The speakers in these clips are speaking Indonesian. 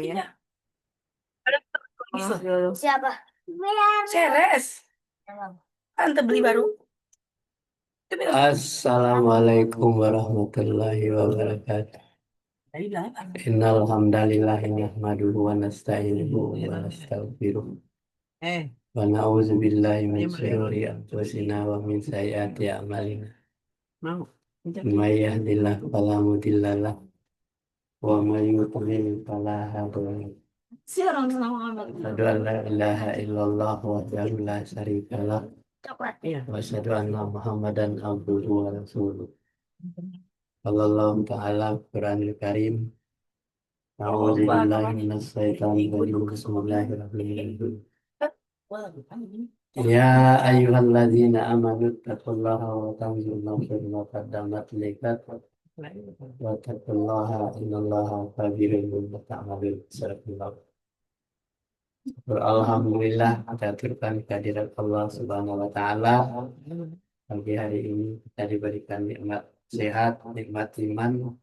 ya. Siapa? Ceres. Tante beli baru. Assalamualaikum warahmatullahi wabarakatuh. Innal hamdalillah nahmaduhu wa nasta'inuhu wa nastaghfiruh wa na'udzu billahi min syururi anfusina wa min sayyiati a'malina. May yahdihillahu fala mudilla lahu wa may yudlil fala hadiya lahu. Asyhadu an la ilaha illallah wahdahu la syarika lahu wa asyhadu anna Muhammadan abduhu wa rasuluh. Sallallahu ta'ala Qur'anil Karim. A'udzubillahi minasyaitonir rajim. Bismillahirrahmanirrahim. Ya ayyuhalladzina amanu taqullaha wa tanzur nafsun ma qaddamat liqad wa taqullaha innallaha khabirun bima ta'malun. Alhamdulillah aturkan kehadirat Allah Subhanahu wa taala. Pagi hari ini kita diberikan nikmat sehat, nikmat iman,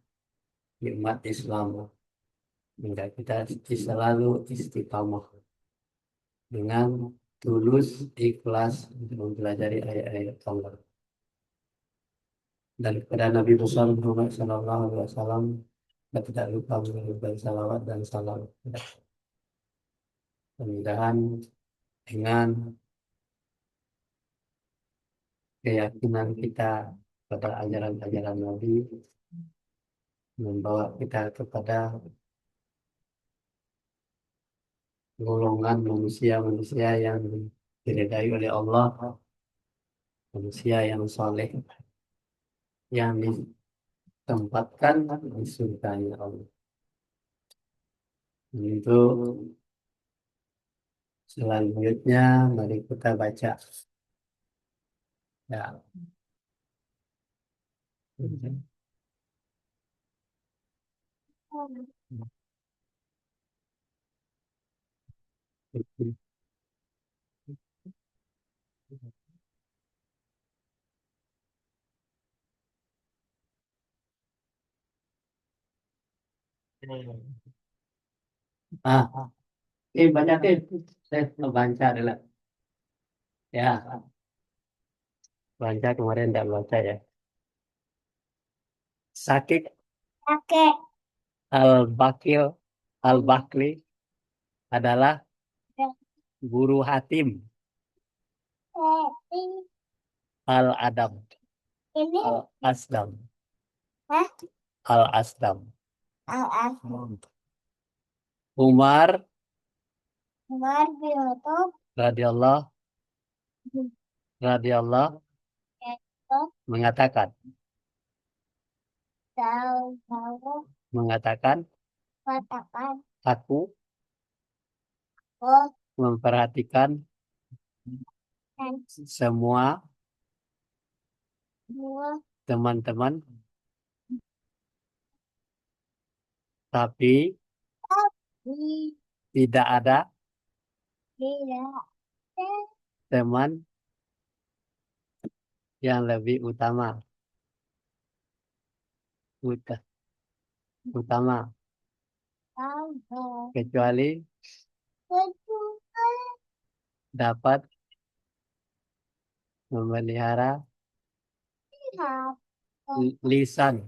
nikmat Islam. Hingga kita selalu istiqamah dengan tulus, ikhlas untuk mempelajari ayat-ayat Allah. Dan kepada Nabi besar Muhammad SAW, kita tidak lupa mengucapkan salawat dan salam. Mudah-mudahan dengan keyakinan kita pada ajaran-ajaran Nabi membawa kita kepada golongan manusia-manusia yang diridai oleh Allah, manusia yang soleh, yang ditempatkan di surganya Allah. Untuk selanjutnya mari kita baca ya. Baca saya baca dulu ya. Baca kemarin tidak baca ya. Sakit Kakek. Al-Bakil Al-Bakli adalah guru Hatim Al-Adam Ini Al-Asdam Hah? Al-Asdam Al-As. Umar Umar bin Khattab radhiyallahu mengatakan katakan aku oh memperhatikan dan semua semua teman-teman, tapi di tidak ada tidak teman yang lebih utama tahu kecuali kecuali dapat memelihara lisan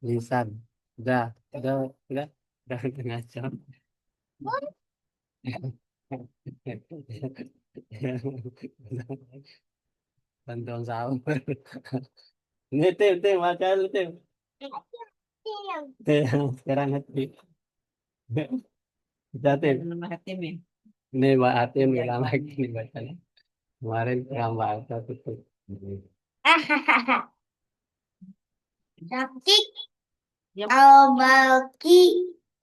lisan udah setengah jam. Bantuan sahur. Ini tim baca lu tim. Sekarang hati. Baca tim. Ini Mbak Atim bilang lagi nih bacanya. Kemarin kurang baca tuh. Rakik Al-Balki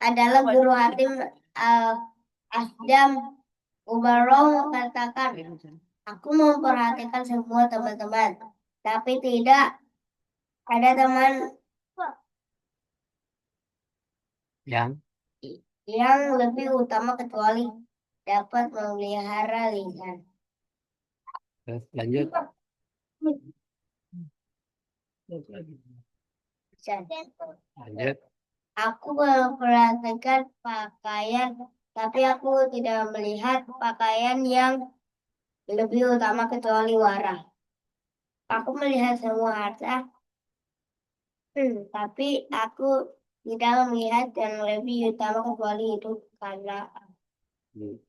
adalah guru Hatim Al-Asdam. Ubaroh katakan, aku memperhatikan semua teman-teman, tapi tidak ada teman yang lebih utama kecuali dapat memelihara lisan. Terus lanjut. Lanjut. Aku memperhatikan pakaian, tapi aku tidak melihat pakaian yang lebih utama kecuali wara. Aku melihat semua harta, tapi aku tidak melihat yang lebih utama kecuali hidup karena Hmm.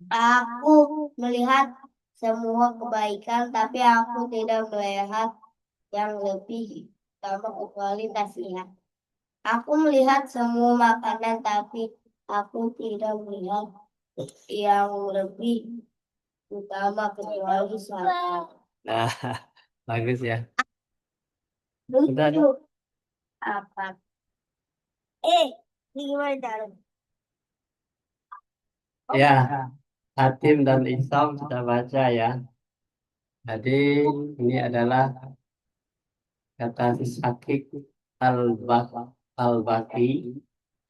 aku melihat semua kebaikan, tapi aku tidak melihat yang lebih utama kecuali nasihat. Aku melihat semua makanan, tapi aku tidak melihat yang lebih utama kecuali sabar. Nah, bagus ya. Udah, Lucu. Apa? Ini gimana cara? ya, Hatim dan Isam sudah baca ya. Jadi ini adalah kata Sakik al-Baqi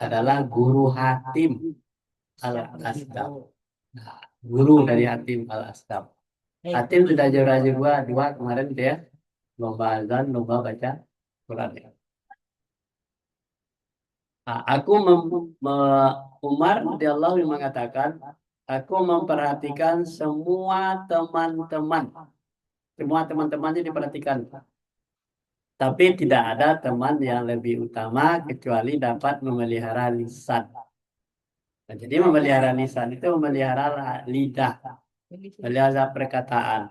adalah guru Hatim al-Asdaq. Nah, guru dari Hatim al-Asdaq. Hatim sudah juara dua kemarin gitu ya. Lomba azan, lomba baca Quran ya. Nah, Umar radhiyallahu anhu mengatakan, aku memperhatikan semua teman-teman. Semua teman-temannya diperhatikan. Tapi tidak ada teman yang lebih utama kecuali dapat memelihara lisan. Nah, jadi memelihara lisan itu memelihara lidah, memelihara perkataan.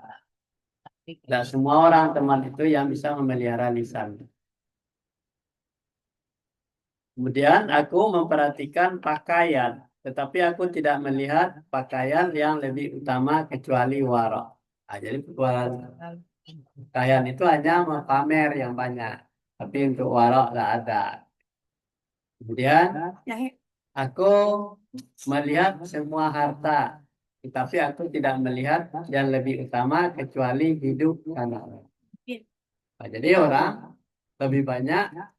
Tidak semua orang teman itu yang bisa memelihara lisan. Kemudian aku memperhatikan pakaian, tetapi aku tidak melihat pakaian yang lebih utama kecuali wara. Nah, jadi pakaian itu hanya pamer yang banyak, tapi untuk wara tidak ada. Kemudian aku melihat semua harta, tetapi aku tidak melihat yang lebih utama kecuali hidup karena Allah. Nah, jadi orang lebih banyak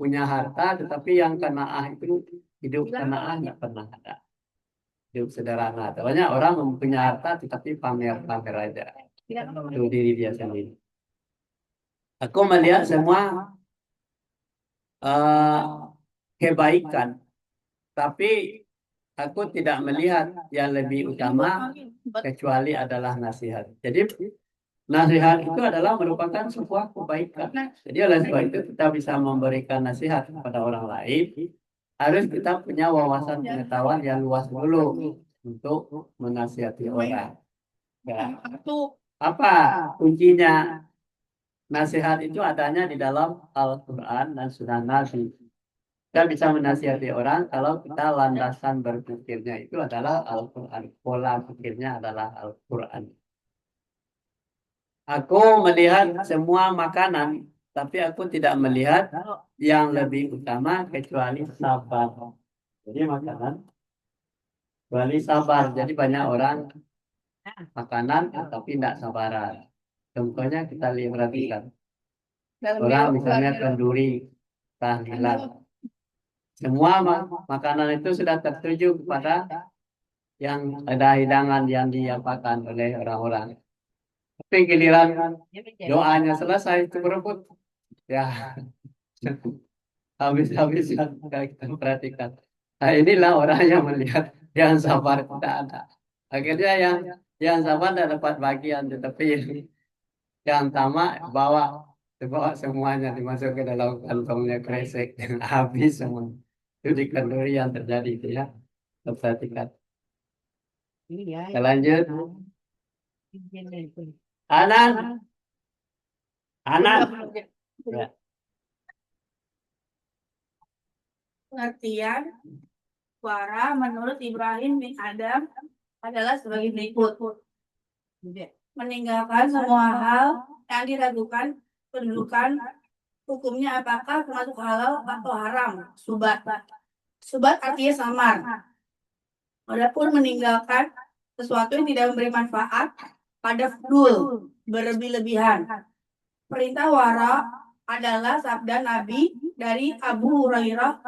punya harta, tetapi yang kenaah itu hidup kenaah nggak pernah ada. Hidup sederhana. Banyak orang mempunyai harta, tetapi pamer-pamer aja. Itu diri dia sendiri. Aku melihat semua eh, kebaikan, tapi aku tidak melihat yang lebih utama kecuali adalah nasihat. Jadi nasihat itu adalah merupakan sebuah kebaikan. Jadi oleh sebab itu kita bisa memberikan nasihat kepada orang lain. Harus kita punya wawasan pengetahuan yang luas dulu untuk menasihati orang. Ya. Apa kuncinya? Nasihat itu adanya di dalam Al-Quran dan Sunnah Nabi. Kita bisa menasihati orang kalau kita landasan berpikirnya itu adalah Al-Quran. Pola pikirnya adalah Al-Quran. Aku melihat semua makanan, tapi aku tidak melihat yang lebih utama kecuali sabar. Jadi makanan, kecuali sabar. Jadi banyak orang makanan, tapi tidak sabaran. Contohnya kita lihat perhatikan. Orang misalnya kenduri, tahlilan. Semua makanan itu sudah tertuju kepada yang ada hidangan yang diapakan oleh orang-orang. Tapi giliran doanya selesai itu berebut. Ya, habis-habisan kita perhatikan. Nah, inilah orang yang melihat yang sabar tidak ada. Akhirnya yang sabar tidak dapat bagian, tetapi yang tamak bawa semuanya dimasuk ke dalam kantongnya kresek habis semua. Itu di kenduri yang terjadi itu ya. Kita perhatikan. Kita lanjut. Anan, Anan. Ya. Pengertian wara menurut Ibrahim bin Adam adalah sebagai berikut. Meninggalkan semua hal yang diragukan pendudukan hukumnya apakah termasuk halal atau haram. Subat. Subat artinya samar. Adapun meninggalkan sesuatu yang tidak memberi manfaat pada fudul, berlebih-lebihan. Perintah wara adalah sabda Nabi dari Abu Hurairah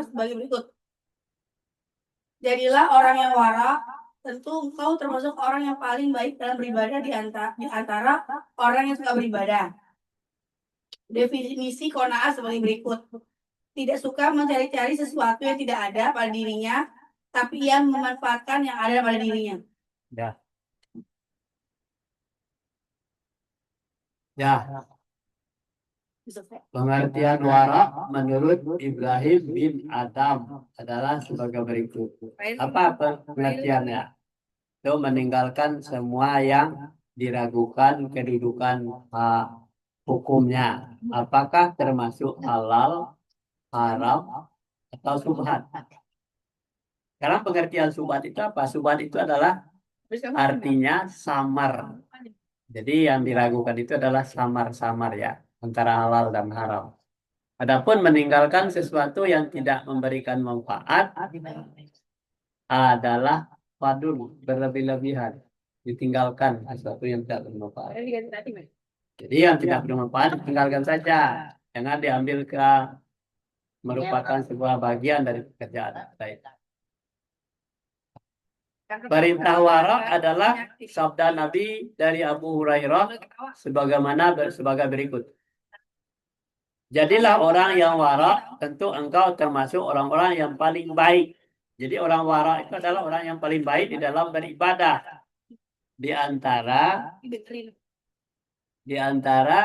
sebagai berikut. Jadilah orang yang wara, tentu engkau termasuk orang yang paling baik dalam beribadah di antara orang yang suka beribadah. Definisi qanaah sebagai berikut. Tidak suka mencari-cari sesuatu yang tidak ada pada dirinya, tapi ia memanfaatkan yang ada pada dirinya. Ya. Ya, pengertian wara menurut Ibrahim bin Adam adalah sebagai berikut. Apa pengertiannya? Itu meninggalkan semua yang diragukan kedudukan hukumnya. Apakah termasuk halal, haram, atau subhat? Karena pengertian subhat itu apa? Subhat itu adalah artinya samar. Jadi yang diragukan itu adalah samar-samar ya, antara halal dan haram. Adapun meninggalkan sesuatu yang tidak memberikan manfaat adalah fadul, berlebih-lebihan. Ditinggalkan sesuatu yang tidak bermanfaat. Jadi yang tidak bermanfaat tinggalkan saja. Jangan diambil ke merupakan sebuah bagian dari pekerjaan. Baik. Perintah wara adalah sabda Nabi dari Abu Hurairah sebagai berikut. Jadilah orang yang wara, tentu engkau termasuk orang-orang yang paling baik. Jadi orang wara itu adalah orang yang paling baik di dalam beribadah. Di antara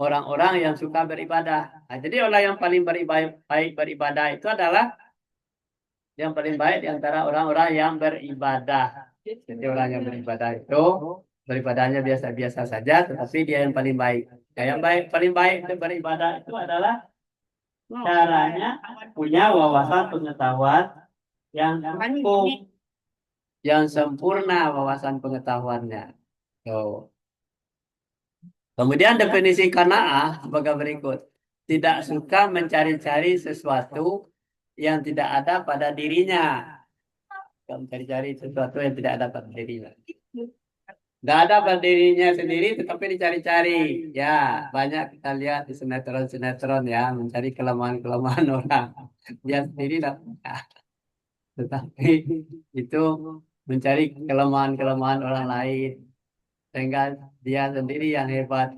orang-orang yang suka beribadah. Nah, jadi orang yang paling baik beribadah itu adalah yang paling baik di antara orang-orang yang beribadah. Jadi orang yang beribadah itu beribadahnya biasa-biasa saja, tetapi dia yang paling baik. Yang paling baik untuk beribadah itu adalah caranya punya wawasan pengetahuan yang cukup, yang sempurna wawasan pengetahuannya. So. Kemudian definisi qanaah sebagai berikut. Tidak suka mencari-cari sesuatu yang tidak ada pada dirinya. Mencari-cari sesuatu yang tidak ada pada dirinya. Tidak ada pada dirinya sendiri, tetapi dicari-cari. Ya, banyak kita lihat di sinetron-sinetron ya, mencari kelemahan-kelemahan orang. Dia sendiri tidak punya. Tetapi itu mencari kelemahan-kelemahan orang lain. Sehingga dia sendiri yang hebat.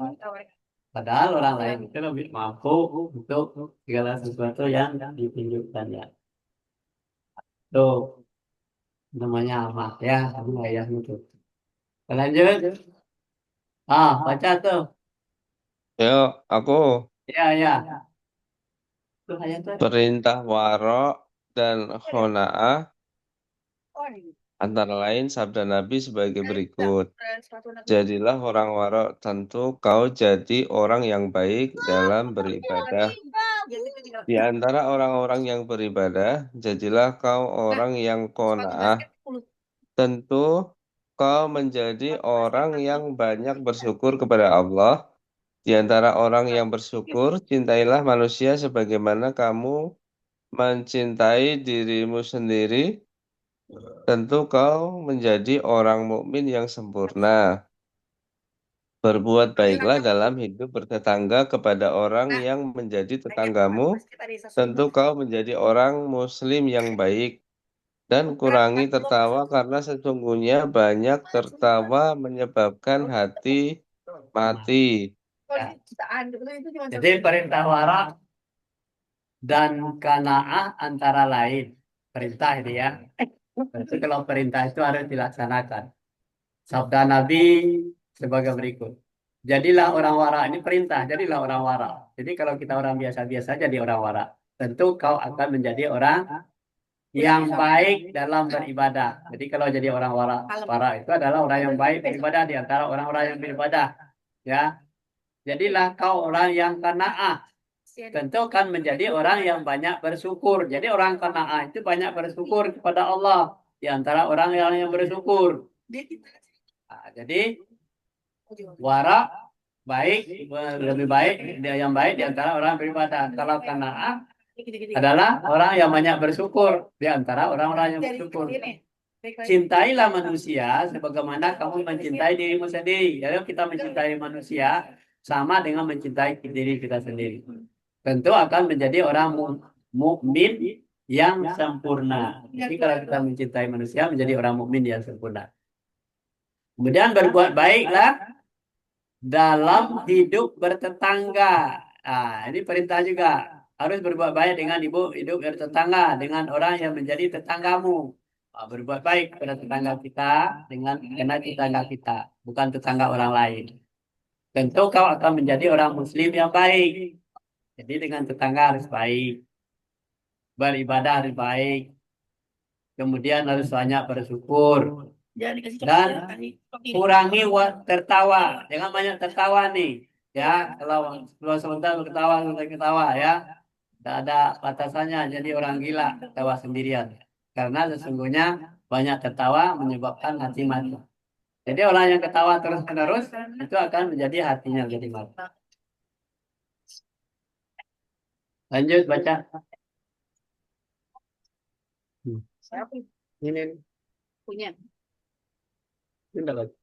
Padahal orang lain itu lebih mampu untuk segala sesuatu yang ditunjukkannya. Tuh, namanya amat ya, ayah itu. Lanjut. Baca tuh. Yuk, aku Ya. Tuh, ayah tuh. perintah waro dan khona'ah antara lain sabda Nabi sebagai berikut. Jadilah orang waro, tentu kau jadi orang yang baik dalam beribadah. Di antara orang-orang yang beribadah, jadilah kau orang yang qanaah. Tentu kau menjadi orang yang banyak bersyukur kepada Allah. Di antara orang yang bersyukur, cintailah manusia sebagaimana kamu mencintai dirimu sendiri. Tentu kau menjadi orang mukmin yang sempurna. Berbuat baiklah dalam hidup bertetangga kepada orang yang menjadi tetanggamu. Tentu kau menjadi orang muslim yang baik. Dan kurangi tertawa karena sesungguhnya banyak tertawa menyebabkan hati mati. Jadi perintah wara dan qanaah antara lain. Perintah itu ya. Berarti kalau perintah itu harus dilaksanakan. Sabda Nabi sebagai berikut. Jadilah orang wara. Ini perintah, jadilah orang wara. Jadi kalau kita orang biasa-biasa jadi orang wara. Tentu kau akan menjadi orang yang baik dalam beribadah. Jadi kalau jadi orang wara itu adalah orang yang baik beribadah di antara orang-orang yang beribadah. Ya. Jadilah kau orang yang qanaah. Tentu kan menjadi orang yang banyak bersyukur. Jadi orang qanaah itu banyak bersyukur kepada Allah di antara orang yang bersyukur. Nah, jadi wara baik, lebih baik dia yang baik di antara orang beribadah. Kalau qanaah adalah orang yang banyak bersyukur di antara orang-orang yang bersyukur. Cintailah manusia sebagaimana kamu mencintai dirimu sendiri. Jadi kita mencintai manusia sama dengan mencintai diri kita sendiri. Tentu akan menjadi orang mukmin yang sempurna. Jadi kalau kita mencintai manusia menjadi orang mukmin yang sempurna. Kemudian berbuat baiklah dalam hidup bertetangga. Nah, ini perintah juga. Harus berbuat baik dengan ibu hidup bertetangga, dengan orang yang menjadi tetanggamu. Berbuat baik kepada tetangga kita dengan tetangga kita, bukan tetangga orang lain. Tentu kau akan menjadi orang muslim yang baik. Jadi dengan tetangga harus baik, beribadah harus baik, kemudian harus banyak bersyukur. Jangan dikasih Dan coklat. kurangi tertawa, jangan banyak tertawa nih. Ya, kalau sebentar ketawa, sebentar ketawa ya. Tidak ada batasannya, jadi orang gila ketawa sendirian. Karena sesungguhnya banyak tertawa menyebabkan hati mati. Jadi orang yang ketawa terus-menerus itu akan menjadi hatinya jadi mati. Lanjut baca. Ini Punya. udah baca.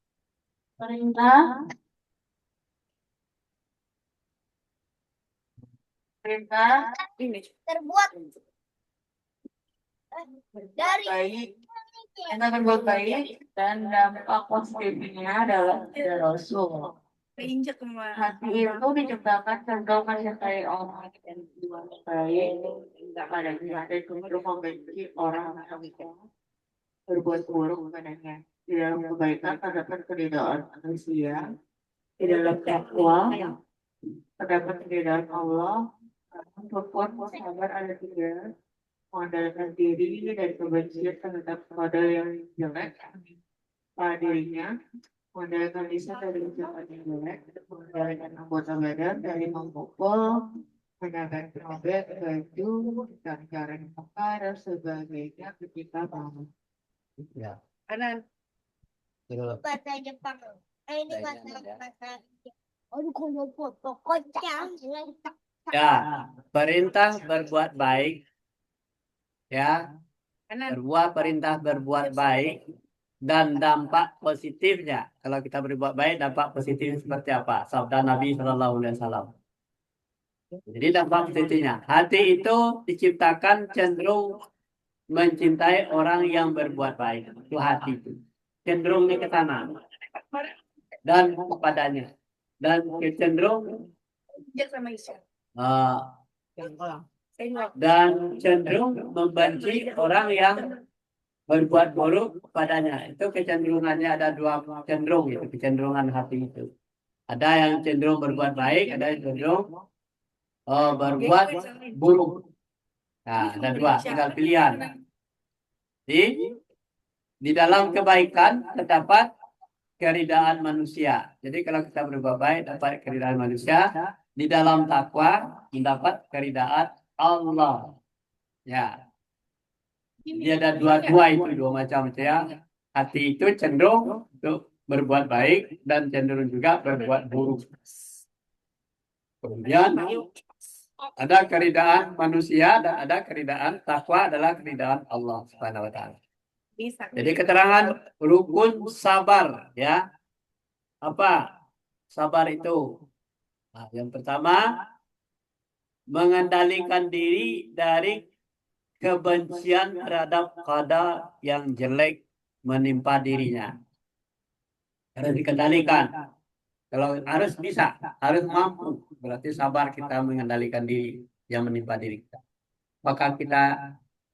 Perintah ini Terbuat dari baik, kita berbuat baik dan dampak positifnya adalah tidak Rasul. Keinjak kemana? Hati itu diciptakan cenderung mencintai orang dan berbuat baik. Pada ada cenderung membenci orang yang berbuat buruk padanya. Di dalam kebaikan terdapat keridhaan manusia. Di dalam takwa terdapat keridhaan Allah. Berbuat sabar ada tiga. Mengandalkan diri dari kebencian terhadap model yang jelek pada dirinya, mengandalkan lisan dari ucapan yang jelek, mengandalkan anggota badan dari memukul, menjaga robek, baju, dan cara memakai dan sebagainya ketika bangun. Ya. Kanan. bahasa Jepang. Ini bahasa Aduh, kalau foto kocak. Ya, perintah berbuat baik. Ya, Kanan. perintah berbuat baik dan dampak positifnya. Kalau kita berbuat baik, dampak positifnya seperti apa? Sabda Nabi Shallallahu Alaihi Wasallam. Jadi dampak positifnya, hati itu diciptakan cenderung mencintai orang yang berbuat baik. Itu hati itu cenderungnya ke sana dan kepadanya, dan cenderung Sama Isya. Dan cenderung membenci orang yang berbuat buruk kepadanya. Itu kecenderungannya ada dua cenderung, itu kecenderungan hati itu. Ada yang cenderung berbuat baik, ada yang cenderung berbuat buruk. Nah, ada dua, tinggal pilihan. Di dalam kebaikan terdapat keridaan manusia. Jadi kalau kita berbuat baik dapat keridaan manusia, di dalam takwa mendapat keridaan Allah. Ya. Jadi ada dua itu, dua macam ya. Hati itu cenderung untuk berbuat baik dan cenderung juga berbuat buruk. Kemudian ada keridaan manusia dan ada keridaan takwa adalah keridaan Allah Subhanahu wa taala. Jadi keterangan rukun sabar ya. Apa sabar itu? Nah, yang pertama mengendalikan diri dari kebencian terhadap qada yang jelek menimpa dirinya. Harus dikendalikan. Kalau harus bisa, harus mampu. Berarti sabar kita mengendalikan diri yang menimpa diri kita. Apakah kita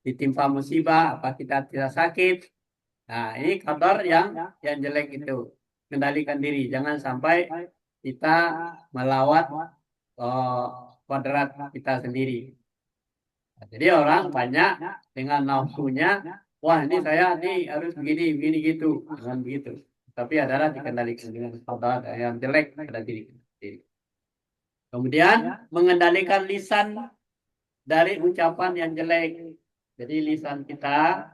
ditimpa musibah, apa kita tidak sakit. Nah, ini qadar yang jelek itu. Kendalikan diri, jangan sampai kita melawat kodrat kita sendiri. Nah, jadi orang banyak dengan nafsunya, wah ini saya nih harus begini gitu, jangan begitu. Tapi adalah dikendalikan dengan qadar yang jelek pada diri kita sendiri. Kemudian mengendalikan lisan dari ucapan yang jelek. Jadi lisan kita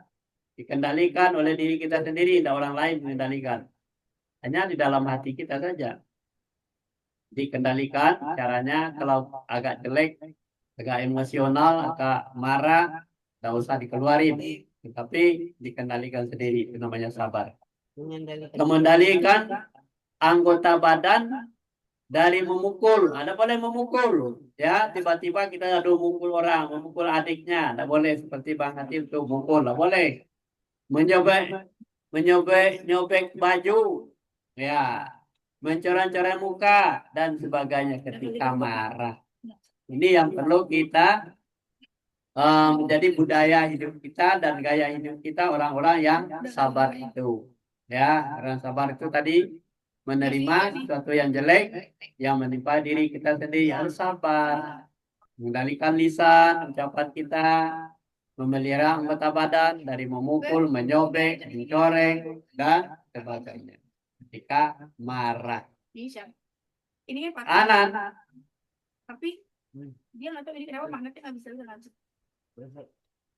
dikendalikan oleh diri kita sendiri, tidak orang lain mengendalikan. Hanya di dalam hati kita saja. Dikendalikan caranya kalau agak jelek, agak emosional, agak marah, tidak usah dikeluarin. Tetapi dikendalikan sendiri, itu namanya sabar. Mengendalikan anggota badan dari memukul. Ada boleh memukul. Ya, tiba-tiba kita ada memukul orang, memukul adiknya. Tidak boleh seperti Bang Hati untuk memukul. Tidak boleh. Menyobek baju. Ya, mencoreng-coreng muka dan sebagainya ketika marah. Ini yang perlu kita menjadi budaya hidup kita dan gaya hidup kita orang-orang yang sabar itu. Ya, orang sabar itu tadi menerima sesuatu yang jelek yang menimpa diri kita sendiri, harus sabar, mengendalikan lisan, ucapan kita, memelihara anggota badan dari memukul, menyobek, mencoreng, dan sebagainya. Ketika marah. Bisa. Ini kan Anan. tapi dia nggak tahu ini kenapa magnetnya nggak bisa langsung.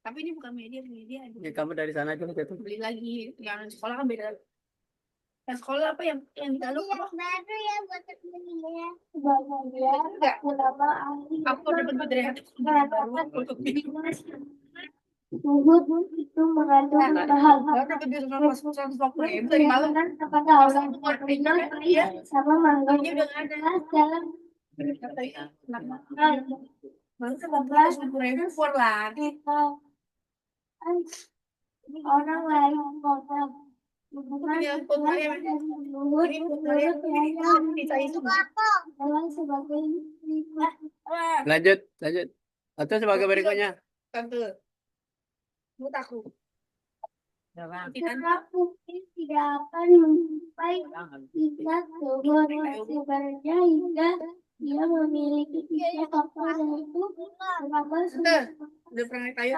Tapi ini bukan media aja. Ya, kamu dari sana aja gitu. Beli lagi yang sekolah kan beda. Yang sekolah apa yang di dalam apa? Baru ya buat temennya. Enggak. Aku dapat dari hati baru untuk Zuhud itu mengandung pahala Aku dapat dari 150 dari malam kepada Allah sama ini udah nggak ada. dalam Baru kan 150.000 for lagi. orang lain orang Ini untuk Maria. Ini untuk Maria. Ini bisa itu. sebagai Lanjut. Atau sebagai berikutnya. Tante. Menurut aku. mungkin tidak akan mencapai tingkat sebenarnya hingga dia memiliki tiga faktor yaitu pertama Udah pernah naik kayu?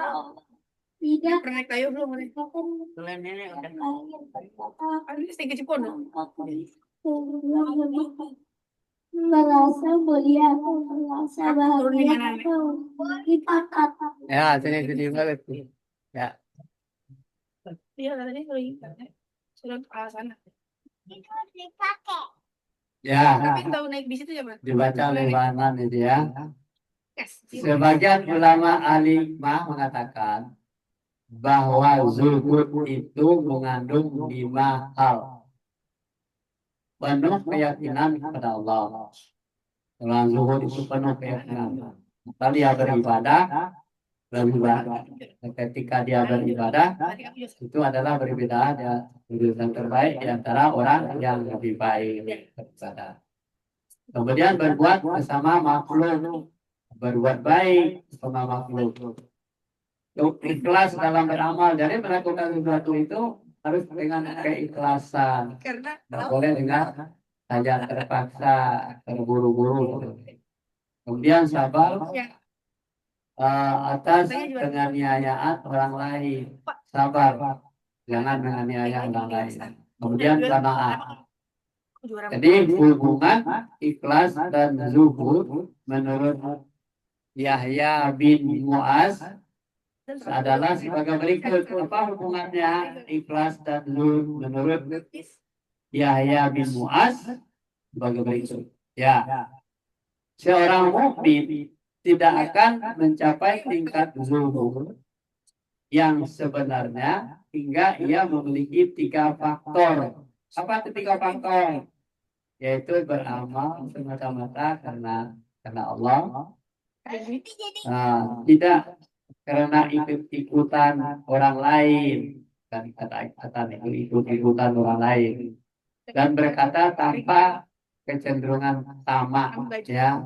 tidak Pernah naik kayu belum? Selain ini udah. Ini sedikit cipon dong. merasa mulia atau merasa bahagia atau kita kata Ya, sini banget. Ya. Iya katanya sudah ke arah sana. Ya. Tapi tahu naik bis itu ya Pak? Dibaca oleh Bahan itu ya. Yes. Sebagian ulama alimah mengatakan bahwa zuhud itu mengandung 5 hal. Penuh keyakinan kepada Allah. Orang zuhud itu penuh keyakinan. Kalau dia beribadah, ketika dia beribadah, itu adalah berbeda, dia yang terbaik di antara orang yang lebih baik beribadah. Kemudian berbuat bersama makhluk, berbuat baik bersama makhluk. Ikhlas dalam beramal, jadi melakukan sesuatu itu harus dengan keikhlasan. Karena Tidak boleh dengan saja terpaksa, terburu-buru. Kemudian sabar atas penganiayaan orang lain. Sabar, jangan menganiaya orang lain. Kemudian qanaah. Jadi hubungan ikhlas dan zuhud menurut Yahya bin Mu'az adalah sebagai berikut. Apa hubungannya ikhlas dan zuhud menurut Yahya bin Mu'az? Sebagai berikut. Ya, seorang mukmin tidak akan mencapai tingkat zuhud yang sebenarnya hingga ia memiliki 3 faktor. Apa itu 3 faktor? Yaitu beramal semata-mata karena Allah, tidak karena ikut-ikutan orang lain, dan kata-kata ikut-ikutan orang lain, dan berkata tanpa kecenderungan tamak, ya.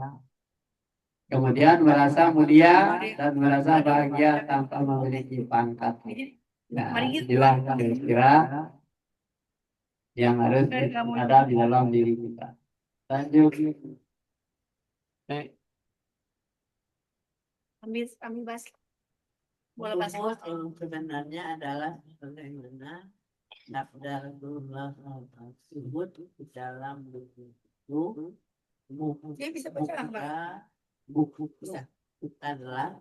Kemudian merasa mulia dan merasa bahagia tanpa memiliki pangkat. Nah, inilah kira-kira yang harus ada di dalam diri kita. Lanjut. Ambil bas. Bola basket. Yang sebenarnya adalah bagaimana nafdar Rasulullah tersebut di dalam buku Dia bisa baca apa? buku adalah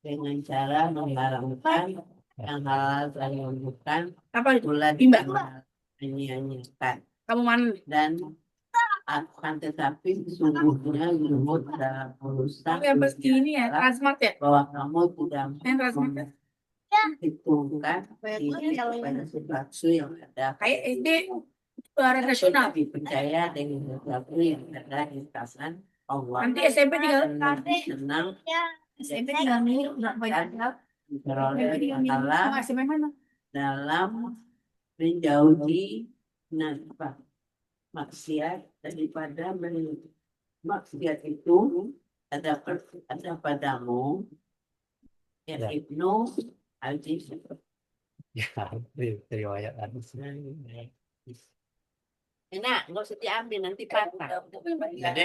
dengan cara mengharamkan yang halal dan membukan Apa itu? bulan menyanyikan Kamu mana? dan akan tetapi sesungguhnya zuhud dalam urusan Yang pasti ini ya, Transmart ya? bahwa kamu tidak Yang Transmart ya? memperhitungkan diri pada sesuatu yang ada Kayak SD olahraga nasional. dipercaya dengan sesuatu yang ada di tangan Allah. Nanti SMP tinggal senang SMP tinggal milih nggak banyak. memperoleh pahala Masih mana? dalam menjauhi maksiat daripada maksiat itu ada padamu ya Ibnu Aziz. Ya, riwayat hadis. Enak, nggak usah diambil nanti patah. Jadi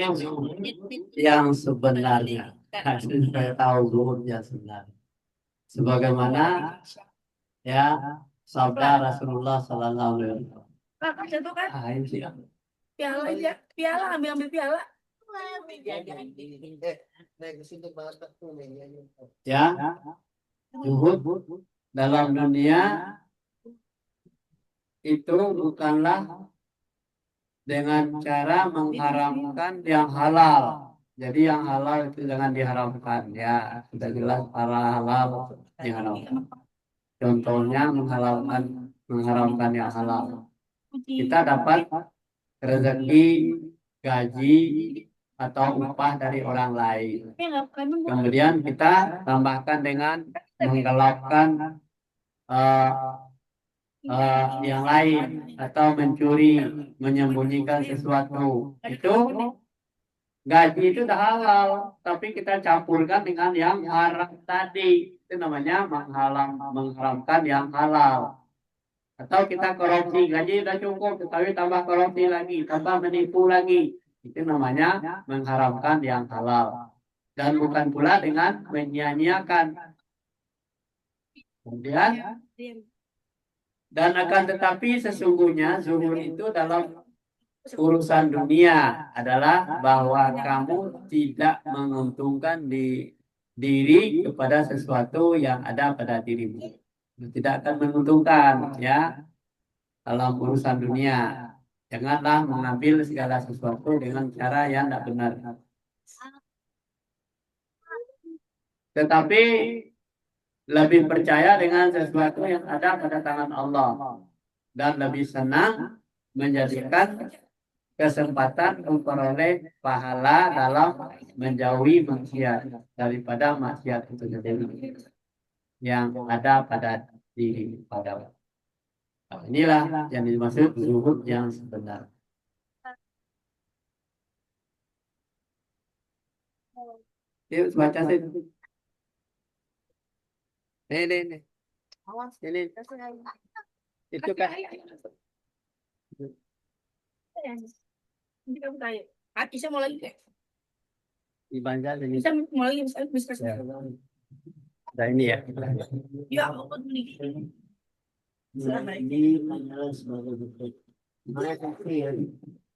yang sebenarnya, saya tahu zuhudnya sebenarnya. Sebagaimana ya sabda Rasulullah Sallallahu Alaihi Wasallam. Kakak jatuh kan? Ini sih. Piala aja. Piala, ambil piala. Ya, zuhud dalam dunia itu bukanlah dengan cara mengharamkan yang halal. Jadi yang halal itu jangan diharamkan. Ya, sudah jelas para halal diharamkan. Contohnya mengharamkan yang halal. Kita dapat rezeki, gaji, atau upah dari orang lain. Kemudian kita tambahkan dengan menggelapkan yang lain atau mencuri, menyembunyikan sesuatu. Itu gaji itu udah halal, tapi kita campurkan dengan yang haram tadi. Itu namanya mengharamkan yang halal. Atau kita korupsi, gaji udah cukup, tetapi tambah korupsi lagi, tambah menipu lagi. Itu namanya mengharamkan yang halal. Dan bukan pula dengan menyia-nyiakan. Kemudian, dan akan tetapi sesungguhnya zuhud itu dalam urusan dunia adalah bahwa kamu tidak menguntungkan diri kepada sesuatu yang ada pada dirimu. Tidak akan menguntungkan ya dalam urusan dunia. Janganlah mengambil segala sesuatu dengan cara yang tidak benar. Tetapi lebih percaya dengan sesuatu yang ada pada tangan Allah dan lebih senang menjadikan kesempatan memperoleh pahala dalam menjauhi maksiat daripada maksiat itu sendiri yang ada pada diri pada. Inilah yang dimaksud zuhud yang sebenar. Yuk baca sih. Ini. Ini. Itu kan. Nanti kamu tanya. Bisa mau lagi deh. Dibaca ini. Bisa mau lagi bisa. Nah ini ya. Ya, aku beli.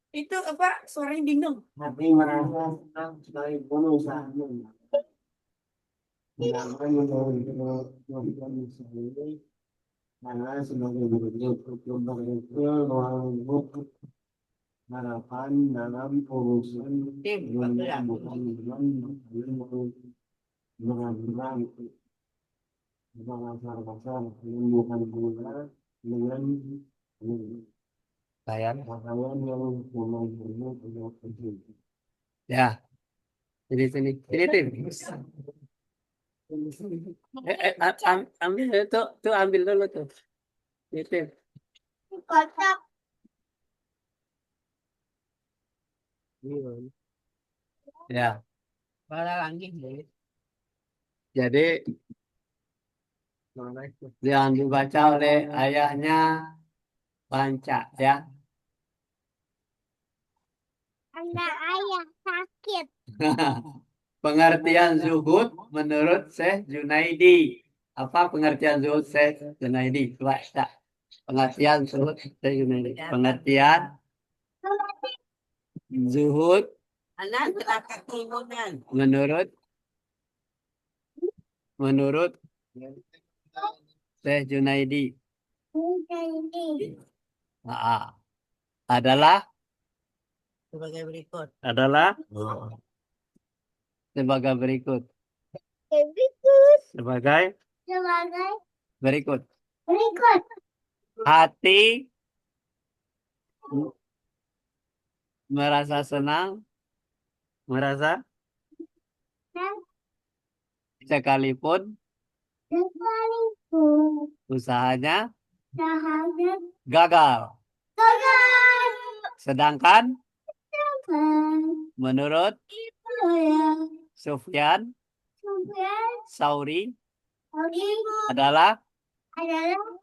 Itu apa? Suaranya bingung. Tapi merasa senang sekali penuh usahamu. Karena sebagai bentuk harapan dalam urusan dunia bukan dengan berat-berat pasar-pasar bukan pula dengan Sayang. pakaian yang memang punya penting. Ya. Sini. Ambil itu ambil dulu tuh. Itu. Kotak. Ya. Jadi yang dibaca oleh ayahnya Panca ya. Anak ayah sakit. Pengertian zuhud menurut Syekh Junaidi. Apa pengertian zuhud Syekh Junaidi? Coba tak. Pengertian zuhud Syekh Junaidi. Pengertian zuhud menurut Syekh Junaidi adalah sebagai berikut. Sebagai berikut. Hati merasa senang, merasa sekalipun usahanya gagal. Sedangkan menurut Sufyan Sauri adalah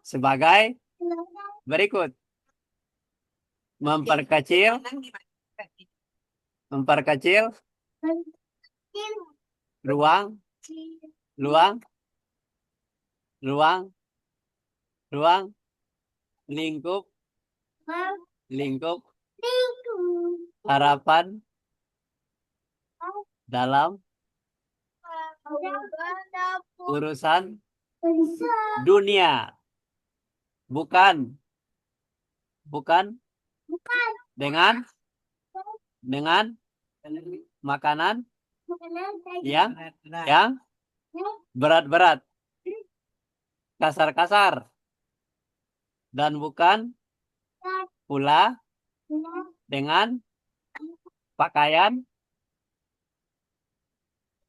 sebagai berikut. Memperkecil ruang lingkup harapan dalam urusan dunia, bukan dengan makanan yang berat-berat, kasar-kasar, dan bukan pula dengan pakaian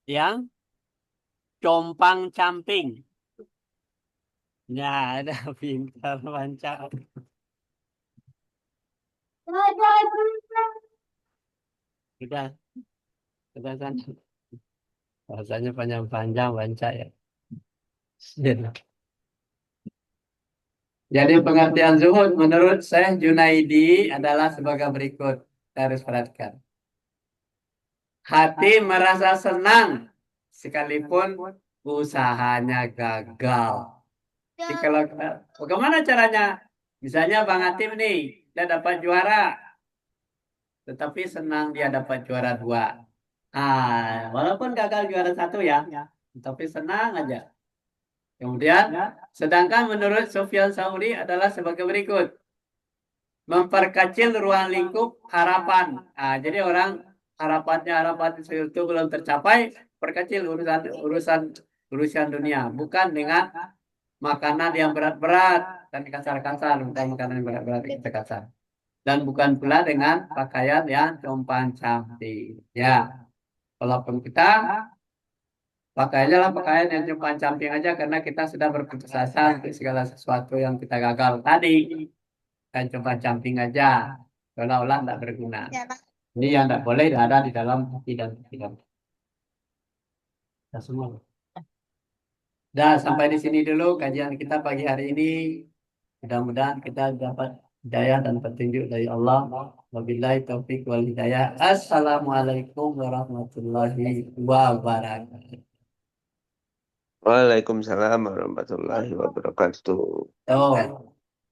yang compang-camping. Ya, ada pintar lancar. Sudah sana. Bahasanya panjang-panjang baca ya. Jadi pengertian zuhud menurut Syekh Junaidi adalah sebagai berikut. Kita harus perhatikan. Hati merasa senang sekalipun usahanya gagal. Jadi kalau bagaimana caranya? Misalnya Bang Hatim nih, dia dapat juara. Tetapi senang dia dapat juara 2. Walaupun gagal juara 1 ya, tapi senang aja. Kemudian, sedangkan menurut Sufyan Sauri adalah sebagai berikut. Memperkecil ruang lingkup harapan. Jadi orang harapan itu belum tercapai, perkecil urusan dunia, bukan dengan makanan yang berat-berat dan kasar-kasar, bukan makanan yang berat-berat kita kasar. Dan bukan pula dengan pakaian yang compang-camping. Ya, walaupun kita pakainya lah pakaian yang compang-camping aja karena kita sudah berputus asa untuk segala sesuatu yang kita gagal tadi. Dan compang-camping aja, seolah-olah tidak berguna. Ini yang tidak boleh ada di dalam hati dan pikiran. Kita semua. Dah sampai di sini dulu kajian kita pagi hari ini. Mudah-mudahan kita dapat hidayah dan petunjuk dari Allah. Wabillahi taufiq wal hidayah. Assalamualaikum warahmatullahi wabarakatuh. Waalaikumsalam warahmatullahi wabarakatuh. Oh.